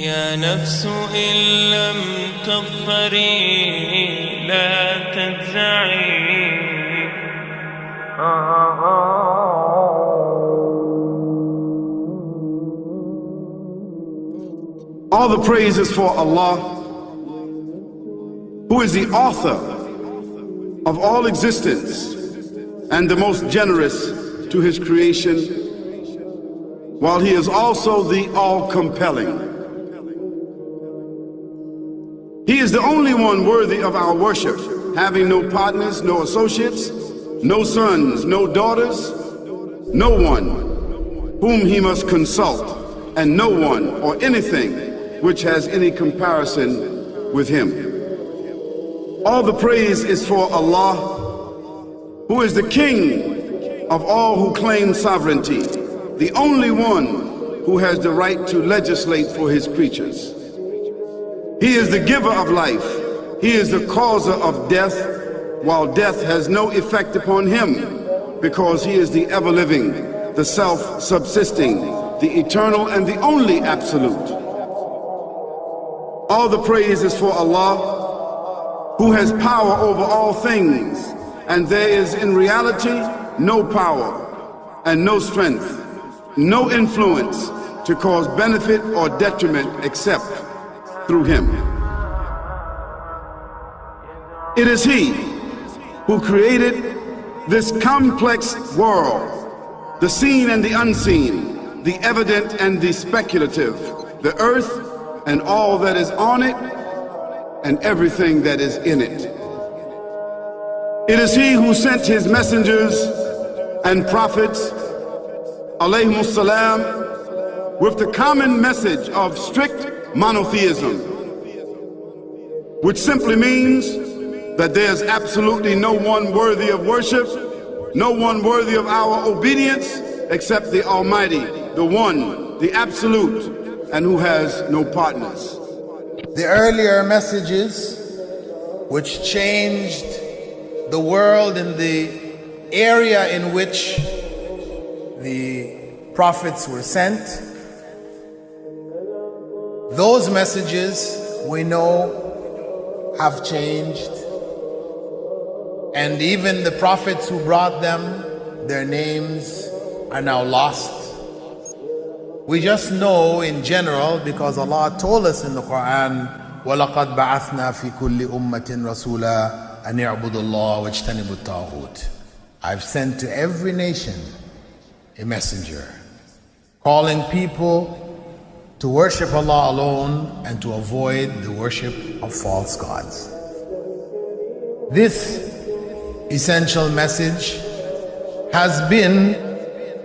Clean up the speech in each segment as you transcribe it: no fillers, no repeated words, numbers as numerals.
يا نفس إن لم تظفري لا تجزعي. All the praise is for Allah, who is the author of all existence and the most generous to his creation, while he is also the all-compelling. He is the only one worthy of our worship, having no partners, no associates, no sons, no daughters, no one whom he must consult, and no one or anything which has any comparison with him. All the praise is for Allah, who is the King of all who claim sovereignty, the only one who has the right to legislate for his creatures. He is the giver of life. He is the causer of death, while death has no effect upon him, because he is the ever-living, the self-subsisting, the eternal and the only absolute. All the praise is for Allah, who has power over all things, and there is in reality no power and no strength, no influence to cause benefit or detriment except through him. It is he who created this complex world, the seen and the unseen, the evident and the speculative, the earth and all that is on it and everything that is in it. It is he who sent his messengers and prophets, alayhimus salam, with the common message of strict monotheism, which simply means that there's absolutely no one worthy of worship, no one worthy of our obedience except the Almighty, the One, the Absolute, and who has no partners. The earlier messages which changed the world in the area in which the prophets were sent, those messages we know have changed, and even the prophets who brought them, their names are now lost. We just know in general because Allah told us in the Quran, وَلَقَدْ بَعَثْنَا فِي كُلِّ أُمَّةٍ رَسُولًا أَنْ يَعْبُدُوا اللَّهَ وَاجْتَنِبُوا الطَّاغُوتَ. I've sent to every nation a messenger, calling people to worship Allah alone and to avoid the worship of false gods. This essential message has been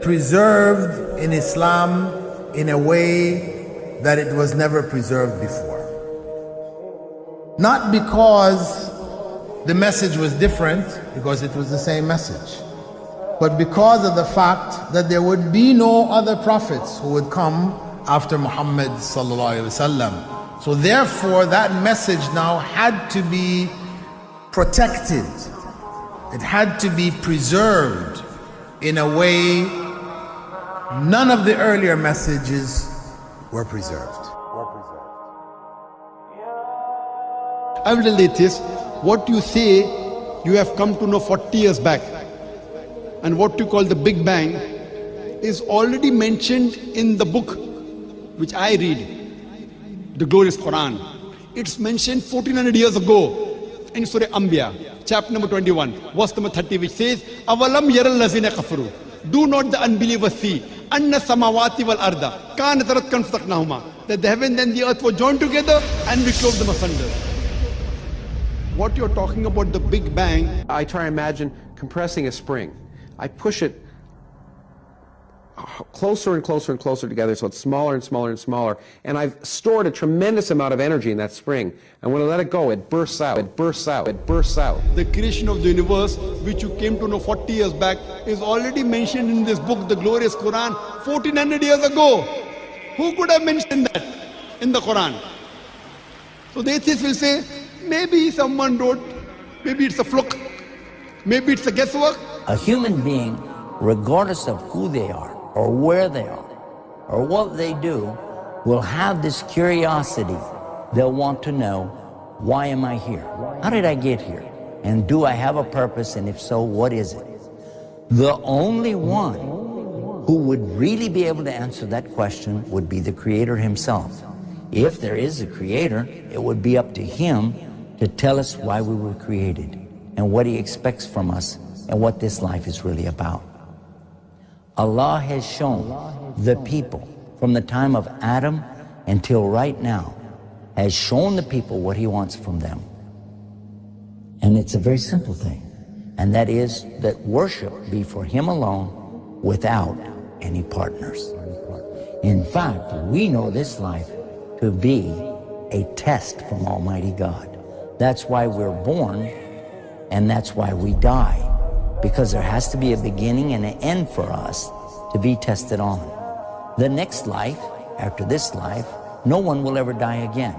preserved in Islam in a way that it was never preserved before. Not because the message was different, because it was the same message, but because of the fact that there would be no other prophets who would come after Muhammad sallallahu alaihi wasallam. So therefore that message now had to be protected. It had to be preserved in a way none of the earlier messages were preserved. I will relate this. What you say you have come to know 40 years back, and what you call the Big Bang is already mentioned in the book which I read, the glorious Quran. It's mentioned 1400 years ago in Surah Anbiya, chapter number 21, verse number 30, which says, Avalam yaral lazina kafaru. Do not the unbelievers see anna samawati wal arda kanat ratkan fataqnahuma, that the heaven and the earth were joined together and we clove them asunder. What you're talking about, the Big Bang, I try and imagine compressing a spring. I push it closer and closer and closer together so it's smaller and smaller and smaller, and I've stored a tremendous amount of energy in that spring, and when I let it go, it bursts out, it bursts out, it bursts out. the creation of the universe, which you came to know 40 years back, is already mentioned in this book, the glorious Quran, 1400 years ago. Who could have mentioned that in the Quran? So the atheists will say, maybe someone wrote, maybe it's a fluke, maybe it's a guesswork. A human being, regardless of who they are, or where they are, or what they do, will have this curiosity. They'll want to know, why am I here? How did I get here? And do I have a purpose? And if so, what is it? The only one who would really be able to answer that question would be the Creator himself. If there is a Creator, it would be up to him to tell us why we were created and what he expects from us and what this life is really about. Allah has shown the people from the time of Adam until right now, has shown the people what he wants from them. And it's a very simple thing, and that is that worship be for him alone without any partners. In fact, we know this life to be a test from Almighty God. That's why we're born, and that's why we die, because there has to be a beginning and an end for us to be tested on. The next life, after this life, no one will ever die again.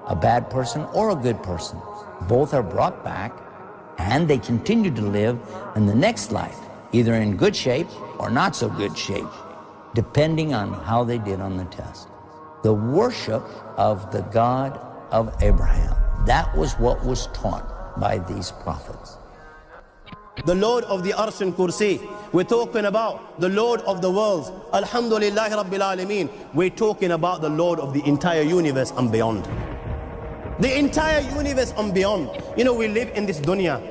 A bad person or a good person. Both are brought back, and they continue to live in the next life, either in good shape or not so good shape, depending on how they did on the test. The worship of the God of Abraham, that was what was taught by these prophets. The Lord of the Arsh and Kursi. We're talking about the Lord of the worlds. Alhamdulillah Rabbil Alameen. We're talking about the Lord of the entire universe and beyond. The entire universe and beyond. You know, we live in this dunya,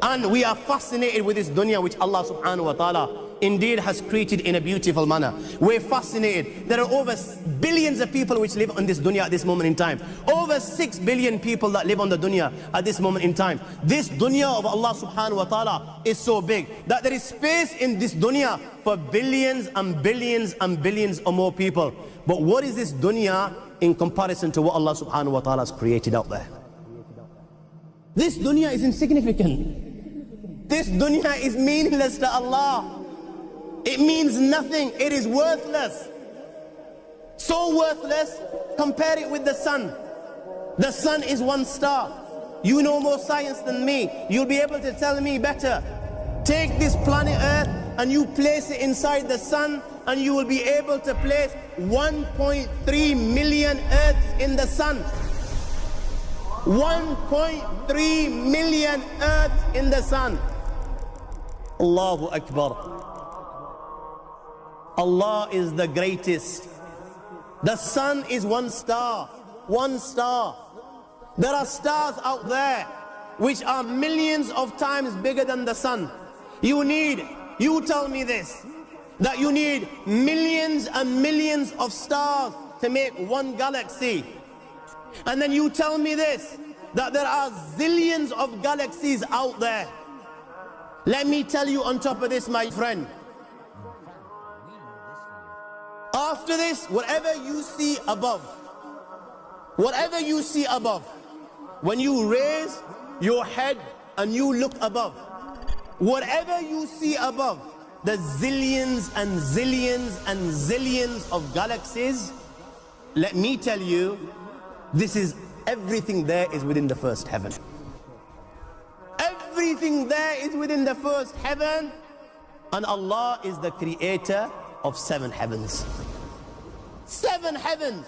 and we are fascinated with this dunya which Allah subhanahu wa ta'ala indeed has created in a beautiful manner. We're fascinated. There are over billions of people which live on this dunya at this moment in time. Over 6 billion people that live on the dunya at this moment in time. This dunya of Allah subhanahu wa ta'ala is so big that there is space in this dunya for billions and billions and billions or more people. But what is this dunya in comparison to what Allah subhanahu wa ta'ala has created out there? This dunya is insignificant. This dunya is meaningless to Allah. It means nothing. It is worthless. So worthless, compare it with the sun. The sun is one star. You know more science than me. You'll be able to tell me better. Take this planet Earth and you place it inside the sun, and you will be able to place 1.3 million Earths in the sun. 1.3 million Earths in the sun. Allahu Akbar. Allah is the greatest. The sun is one star. One star. There are stars out there which are millions of times bigger than the sun. You tell me this, that you need millions and millions of stars to make one galaxy. And then you tell me this, that there are zillions of galaxies out there. Let me tell you on top of this, my friend, after this, whatever you see above, when you raise your head and you look above, whatever you see above, the zillions and zillions and zillions of galaxies, let me tell you, this is everything there is within the first heaven. Everything there is within the first heaven, and Allah is the creator of 7 heavens. 7 heavens.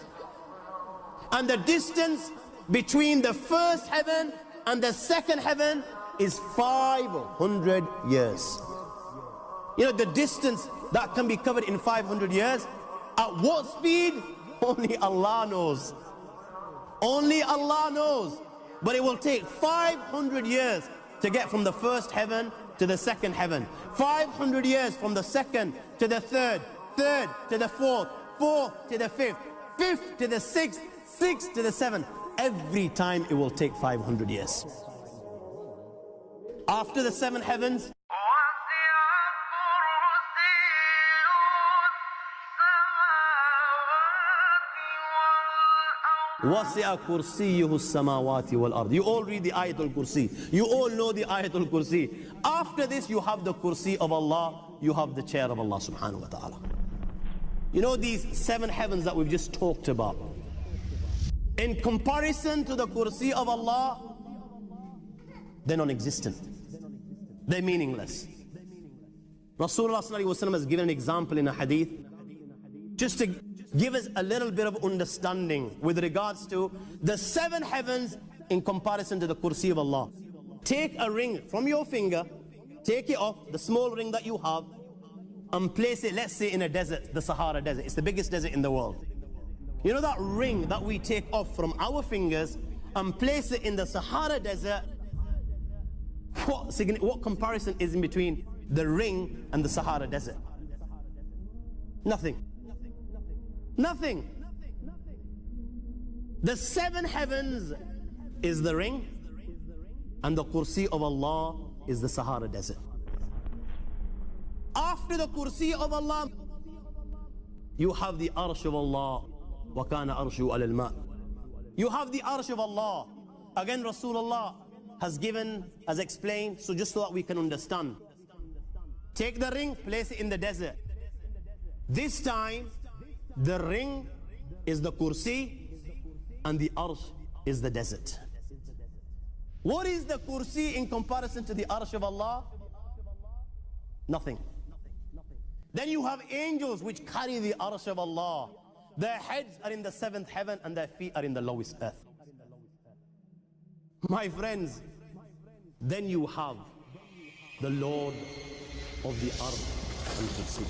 And the distance between the first heaven and the second heaven is 500 years. You know, the distance that can be covered in 500 years, at what speed? Only Allah knows. Only Allah knows. But it will take 500 years to get from the first heaven to the second heaven. 500 years from the second to the third, third to the fourth, fourth to the fifth, fifth to the sixth, sixth to the seventh. Every time it will take 500 years. After the 7 heavens, وَسِعَ كُرْسِيُّهُ السَّمَاوَاتِ وَالْأَرْضِ. You all read the Ayatul Kursi. You all know the Ayatul Kursi. After this, you have the Kursi of Allah. You have the chair of Allah subhanahu wa ta'ala. You know these 7 heavens that we've just talked about, in comparison to the Kursi of Allah, they're non-existent. They're meaningless. Rasulullah sallallahu alaihi wasallam has given an example in a hadith, just to give us a little bit of understanding with regards to the 7 heavens in comparison to the kursi of Allah. Take a ring from your finger, take it off, the small ring that you have, and place it, let's say, in a desert, the Sahara Desert. It's the biggest desert in the world. You know that ring that we take off from our fingers and place it in the Sahara Desert? What comparison is in between the ring and the Sahara Desert? Nothing. Nothing. The 7 heavens is the ring, and the kursi of Allah is the Sahara Desert. After the kursi of Allah, you have the arsh of Allah. وَكَانَ أَرْشُهُ عَلَى الْمَاءِ. You have the arsh of Allah. Again, Rasulullah has given, has explained, so just so that we can understand. Take the ring, place it in the desert. This time, the ring is the kursi and the arsh is the desert. What is the kursi in comparison to the arsh of Allah? Nothing. Then you have angels which carry the arsh of Allah. Their heads are in the 7th heaven and their feet are in the lowest earth. My friends, then you have the Lord of the earth and kursi.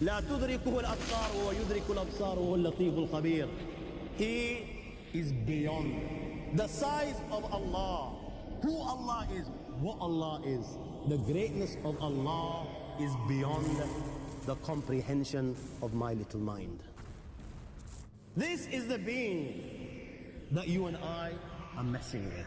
لا تدركه الأبصار وهو يدرك الأبصار وهو اللطيف الخبير. He is beyond the size of Allah, who Allah is, what Allah is. The greatness of Allah is beyond the comprehension of my little mind. This is the being that you and I are messing with.